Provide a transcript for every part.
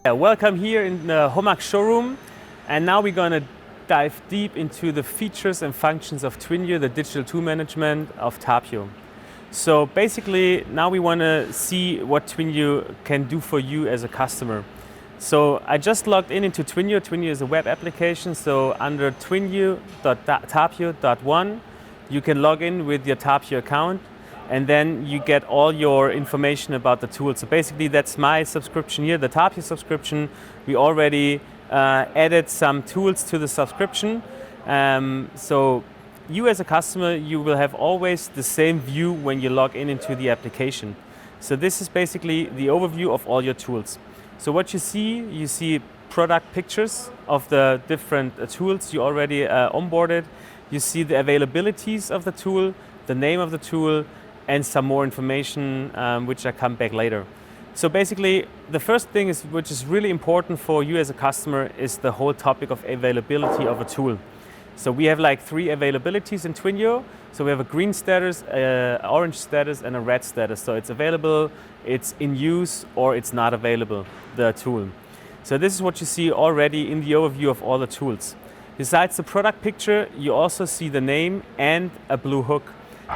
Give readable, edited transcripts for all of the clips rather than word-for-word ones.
Welcome here in the Homag showroom, and now we're going to dive deep into the features and functions of twinio, the digital tool management of tapio. So basically now we want to see what twinio can do for you as a customer. So I just logged into twinio. Twinio is a web application, so under twinio.tapio.one you can log in with your Tapio account, and then you get all your information about the tool. So basically that's my subscription here, the Tapio subscription. We already added some tools to the subscription. So you as a customer, you will have always the same view when you log into the application. So this is basically the overview of all your tools. So what you see product pictures of the different tools you already onboarded. You see the availabilities of the tool, the name of the tool, and some more information which I come back later. So basically the first thing which is really important for you as a customer is the whole topic of availability of a tool. So we have like 3 availabilities in twinio. So we have a green status, orange status, and a red status. So it's available, it's in use, or it's not available, the tool. So this is what you see already in the overview of all the tools. Besides the product picture, you also see the name and a blue hook.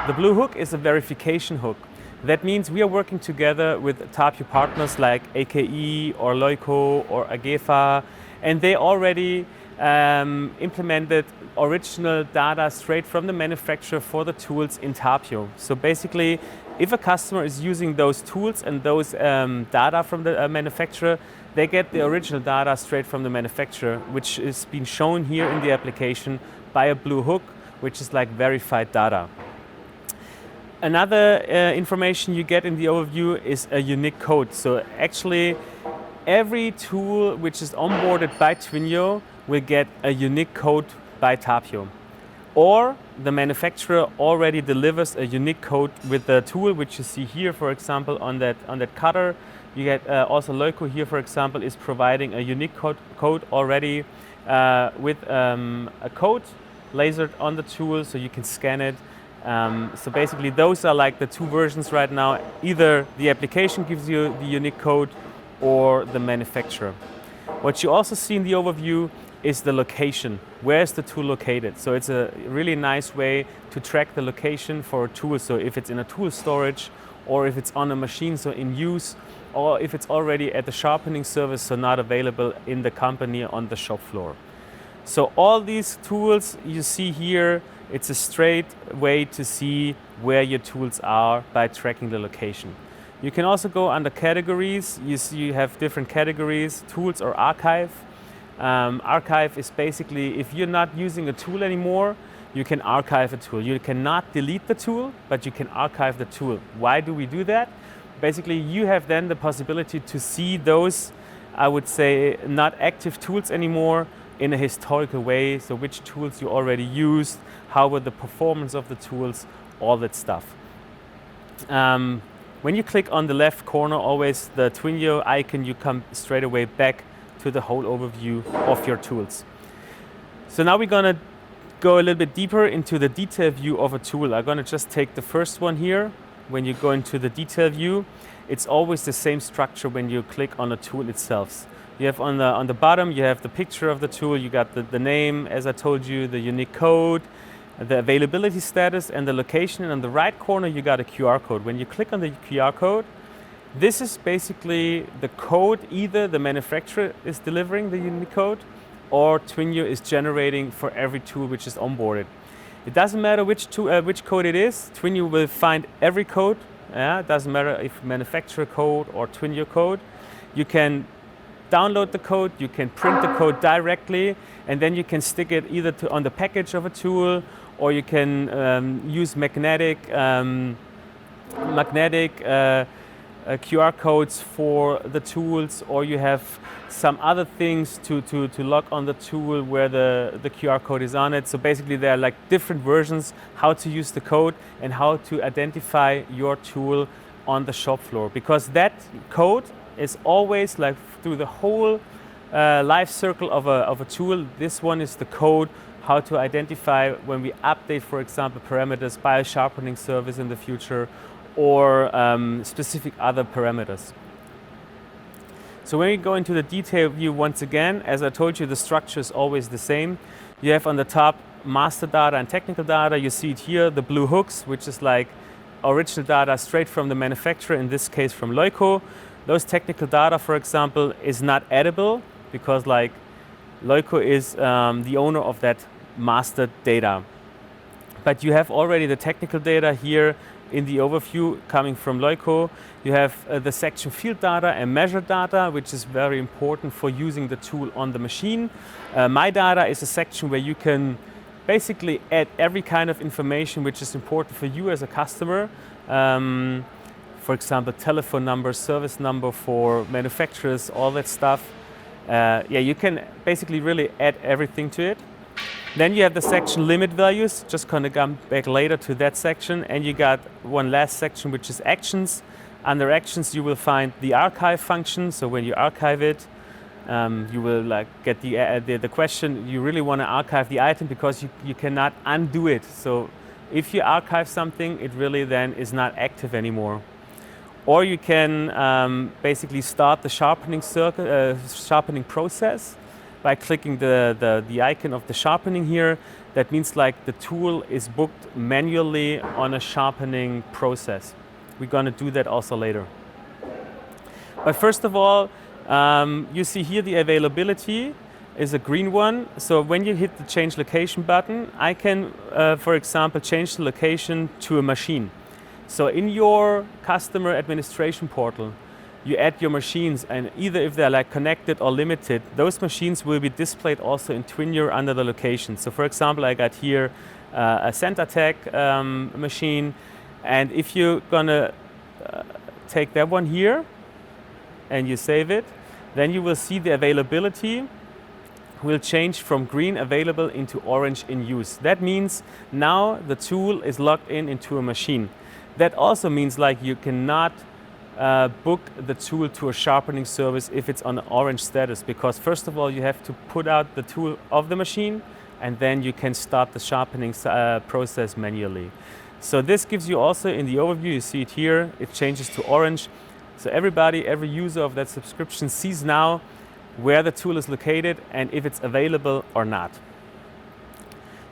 The blue hook is a verification hook. That means we are working together with tapio partners like AKE or Loico or Agefa, and they already implemented original data straight from the manufacturer for the tools in tapio. So basically, if a customer is using those tools and those data from the manufacturer, they get the original data straight from the manufacturer, which is being shown here in the application by a blue hook, which is like verified data. Another information you get in the overview is a unique code. So actually, every tool which is onboarded by twinio will get a unique code by tapio. Or the manufacturer already delivers a unique code with the tool, which you see here, for example, on that cutter. You get also Loico here, for example, is providing a unique code already with a code lasered on the tool, so you can scan it. So basically those are like the 2 versions right now. Either the application gives you the unique code or the manufacturer. What you also see in the overview is the location. Where is the tool located? So it's a really nice way to track the location for a tool. So if it's in a tool storage, or if it's on a machine, so in use, or if it's already at the sharpening service, so not available in the company on the shop floor. So all these tools you see here, it's a straight way to see where your tools are by tracking the location. You can also go under categories. You have different categories, tools or archive. Archive is basically if you're not using a tool anymore, you can archive a tool. You cannot delete the tool, but you can archive the tool. Why do we do that? Basically, you have then the possibility to see those, I would say, not active tools anymore in a historical way. So which tools you already used, how were the performance of the tools, all that stuff. When you click on the left corner, always the twinio icon, you come straight away back to the whole overview of your tools. So now we're gonna go a little bit deeper into the detail view of a tool. I'm gonna just take the first one here. When you go into the detail view, it's always the same structure when you click on the tool itself. You have on the bottom, you have the picture of the tool, you got the name, as I told you, the unique code, the availability status, and the location. And on the right corner, you got a QR code. When you click on the QR code, this is basically the code. Either the manufacturer is delivering the unique code, or twinio is generating for every tool which is onboarded. It doesn't matter which code it is. Twinio will find every code. It doesn't matter if manufacturer code or twinio code. You can download the code, you can print the code directly, and then you can stick it either on the package of a tool, or you can use magnetic QR codes for the tools, or you have some other things to log on the tool where the QR code is on it. So basically there are like different versions how to use the code and how to identify your tool on the shop floor, because that code is always like through the whole life circle of a tool. This one is the code how to identify when we update, for example, parameters by a sharpening service in the future, or specific other parameters. So when we go into the detail view once again, as I told you, the structure is always the same. You have on the top master data and technical data. You see it here, the blue hooks, which is like original data straight from the manufacturer, in this case from Leuco. Those technical data, for example, is not editable because like Leuco is the owner of that master data. But you have already the technical data here in the overview coming from Leuco. You have the section field data and measured data, which is very important for using the tool on the machine. My data is a section where you can basically add every kind of information which is important for you as a customer. For example, telephone number, service number for manufacturers, all that stuff. You can basically really add everything to it. Then you have the section limit values, just gonna come back later to that section, and you got one last section which is actions. Under actions you will find the archive function, so when you archive it, you will like get the question, you really want to archive the item because you cannot undo it. So if you archive something, it really then is not active anymore. Or you can basically start the sharpening process by clicking the icon of the sharpening here. That means like the tool is booked manually on a sharpening process. We're going to do that also later. But first of all, you see here the availability is a green one. So when you hit the change location button, I can, for example, change the location to a machine. So in your customer administration portal, you add your machines, and either if they're like connected or limited, those machines will be displayed also in twinio under the location. So for example, I got here a CenterTech machine, and if you're gonna take that one here and you save it, then you will see the availability will change from green available into orange in use. That means now the tool is logged into a machine. That also means like you cannot book the tool to a sharpening service if it's on an orange status, because first of all you have to put out the tool of the machine and then you can start the sharpening process manually. So this gives you also in the overview, you see it here, it changes to orange. So every user of that subscription sees now where the tool is located and if it's available or not.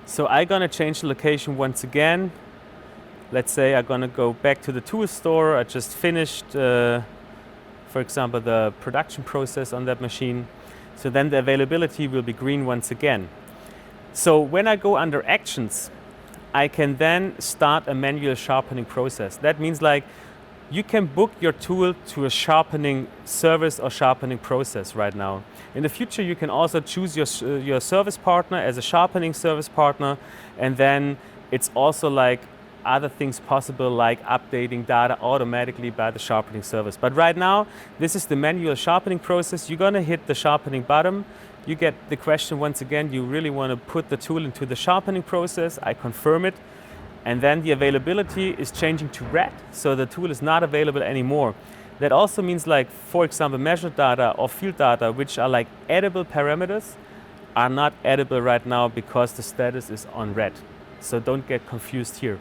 So I'm gonna change the location once again. Let's say I'm gonna go back to the tool store. I just finished, for example, the production process on that machine. So then the availability will be green once again. So when I go under actions, I can then start a manual sharpening process. That means like you can book your tool to a sharpening service or sharpening process right now. In the future, you can also choose your service partner as a sharpening service partner, and then it's also like other things possible like updating data automatically by the sharpening service. But right now, this is the manual sharpening process. You're gonna hit the sharpening button. You get the question once again, you really wanna put the tool into the sharpening process. I confirm it. And then the availability is changing to red, so the tool is not available anymore. That also means like, for example, measured data or field data, which are like edible parameters, are not edible right now because the status is on red. So don't get confused here.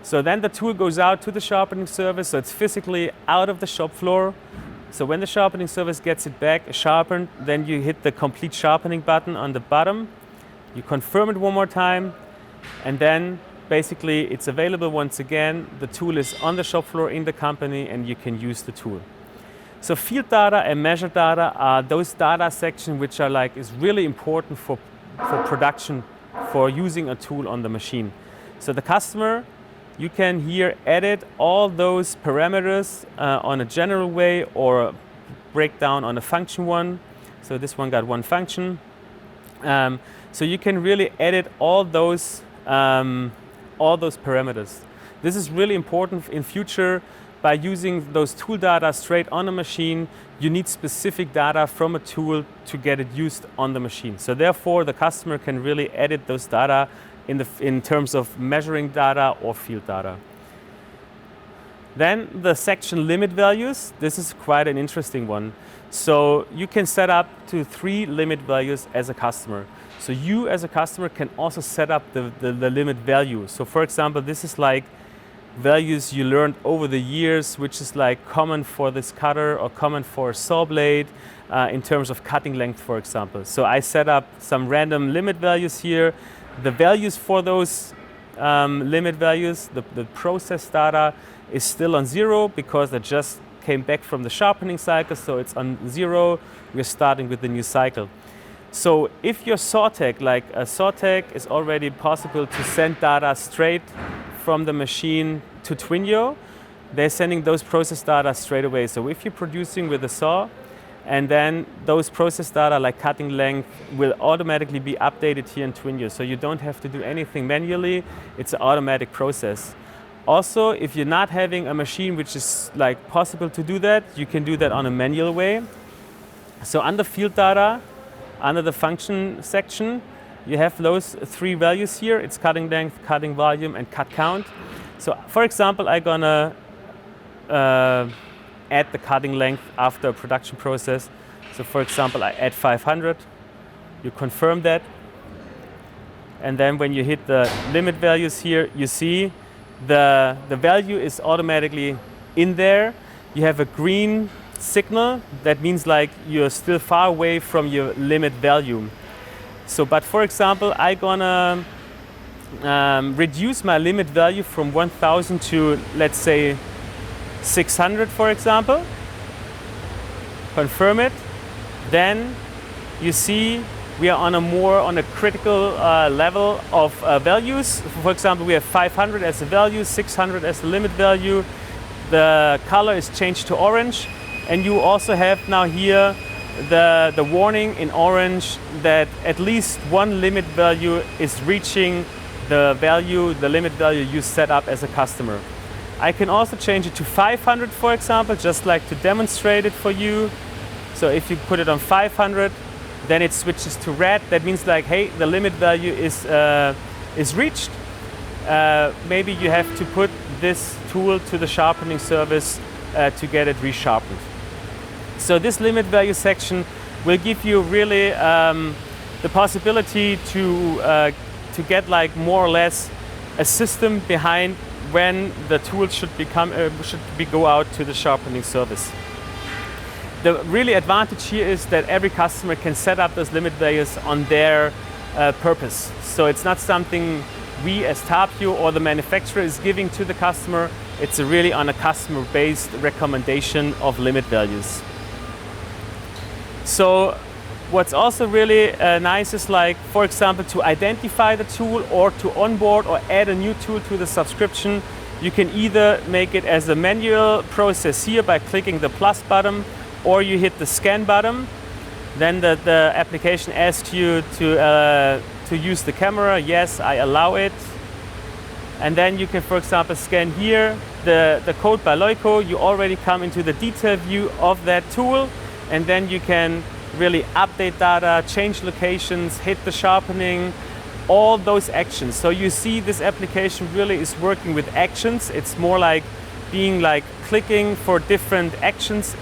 So then the tool goes out to the sharpening service, so it's physically out of the shop floor. So when the sharpening service gets it back sharpened, then you hit the complete sharpening button on the bottom. You confirm it one more time, and then basically it's available once again. The tool is on the shop floor in the company and you can use the tool. So field data and measured data are those data sections which are like is really important for production, for using a tool on the machine. So the customer, you can here edit all those parameters on a general way or break down on a function one. So this one got one function. So you can really edit all those parameters. This is really important in future. By using those tool data straight on a machine, you need specific data from a tool to get it used on the machine. So therefore, the customer can really edit those data in terms of measuring data or field data. Then the section limit values. This is quite an interesting one. So you can set up to 3 limit values as a customer. So you as a customer can also set up the limit value. So for example, this is like values you learned over the years, which is like common for this cutter or common for a saw blade in terms of cutting length, for example. So I set up some random limit values here. The values for those limit values, the process data is still on 0 because it just came back from the sharpening cycle, so it's on 0. We're starting with the new cycle. So if your saw tech, like a saw tech, is already possible to send data straight from the machine to twinio, they're sending those process data straight away. So if you're producing with a saw, and then those process data like cutting length will automatically be updated here in twinio. So you don't have to do anything manually, it's an automatic process. Also, if you're not having a machine which is like possible to do that, you can do that on a manual way. So under field data, under the function section, you have those 3 values here. It's cutting length, cutting volume, and cut count. So for example, I'm gonna add the cutting length after a production process. So for example, I add 500. You confirm that. And then when you hit the limit values here, you see the value is automatically in there. You have a green signal. That means like you're still far away from your limit value. So, but for example, I'm gonna reduce my limit value from 1000 to, let's say, 600, for example. Confirm it. Then you see we are on a critical level of values. For example, we have 500 as a value, 600 as the limit value. The color is changed to orange, and you also have now here the warning in orange that at least one limit value is reaching the limit value you set up as a customer. I can also change it to 500, for example, just like to demonstrate it for you. So if you put it on 500, then it switches to red. That means like, hey, the limit value is reached. Maybe you have to put this tool to the sharpening service to get it resharpened. So this limit value section will give you really the possibility to get like more or less a system behind when the tool should go out to the sharpening service. The really advantage here is that every customer can set up those limit values on their purpose. So it's not something we as Tapio or the manufacturer is giving to the customer. It's really on a customer-based recommendation of limit values. So what's also really nice is like, for example, to identify the tool or to onboard or add a new tool to the subscription. You can either make it as a manual process here by clicking the plus button, or you hit the scan button. Then the application asks you to use the camera. Yes, I allow it. And then you can, for example, scan here the code by Loico. You already come into the detail view of that tool, and then you can really update data, change locations, hit the sharpening, all those actions. So you see this application really is working with actions. It's more like being like clicking for different actions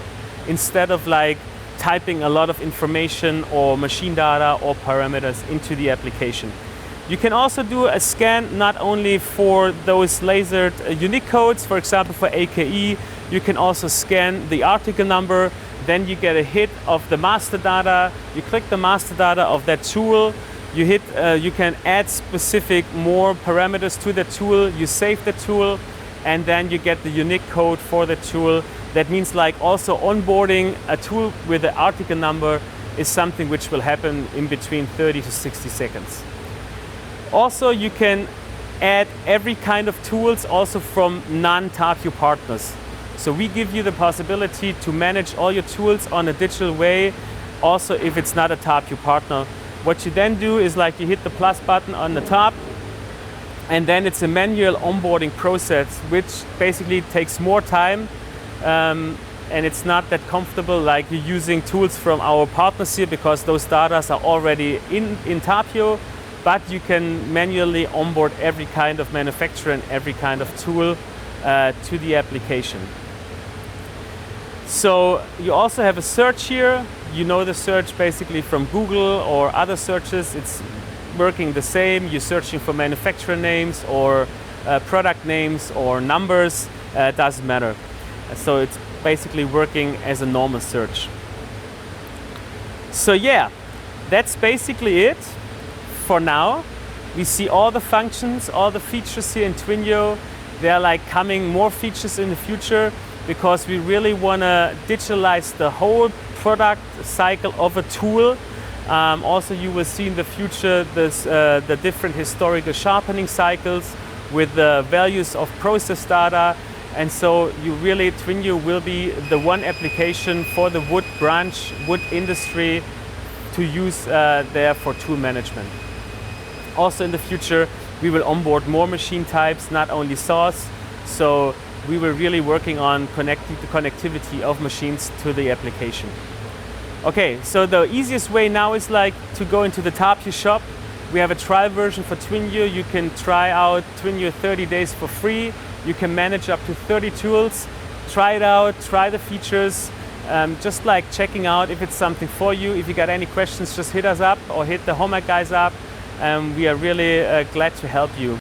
instead of like typing a lot of information or machine data or parameters into the application. You can also do a scan not only for those lasered unique codes, for example for AKE, you can also scan the article number, then you get a hit of the master data, you click the master data of that tool, you can add specific more parameters to the tool, you save the tool, and then you get the unique code for the tool. That means like also onboarding a tool with the article number is something which will happen in between 30 to 60 seconds. Also, you can add every kind of tools also from non-Tapio partners. So we give you the possibility to manage all your tools on a digital way, also if it's not a Tapio partner. What you then do is like you hit the plus button on the top, and then it's a manual onboarding process, which basically takes more time, and it's not that comfortable like you're using tools from our partners here, because those data are already in Tapio, but you can manually onboard every kind of manufacturer and every kind of tool to the application. So you also have a search here. You know the search basically from Google or other searches. It's working the same. You're searching for manufacturer names or product names or numbers, doesn't matter. So it's basically working as a normal search. So yeah, that's basically it for now. We see all the functions, all the features here in Twinio. There are like coming more features in the future because we really want to digitalize the whole product cycle of a tool. Also, you will see in the future the different historical sharpening cycles with the values of process data. And so Twinio will be the one application for the wood branch, wood industry to use there for tool management. Also in the future, we will onboard more machine types, not only saws. So we were really working on connecting the connectivity of machines to the application. Okay, so the easiest way now is like to go into the Tapio shop. We have a trial version for Twinio. You can try out Twinio 30 days for free. You can manage up to 30 tools, try it out, try the features, just like checking out if it's something for you. If you got any questions, just hit us up or hit the Homework guys up. We are really glad to help you.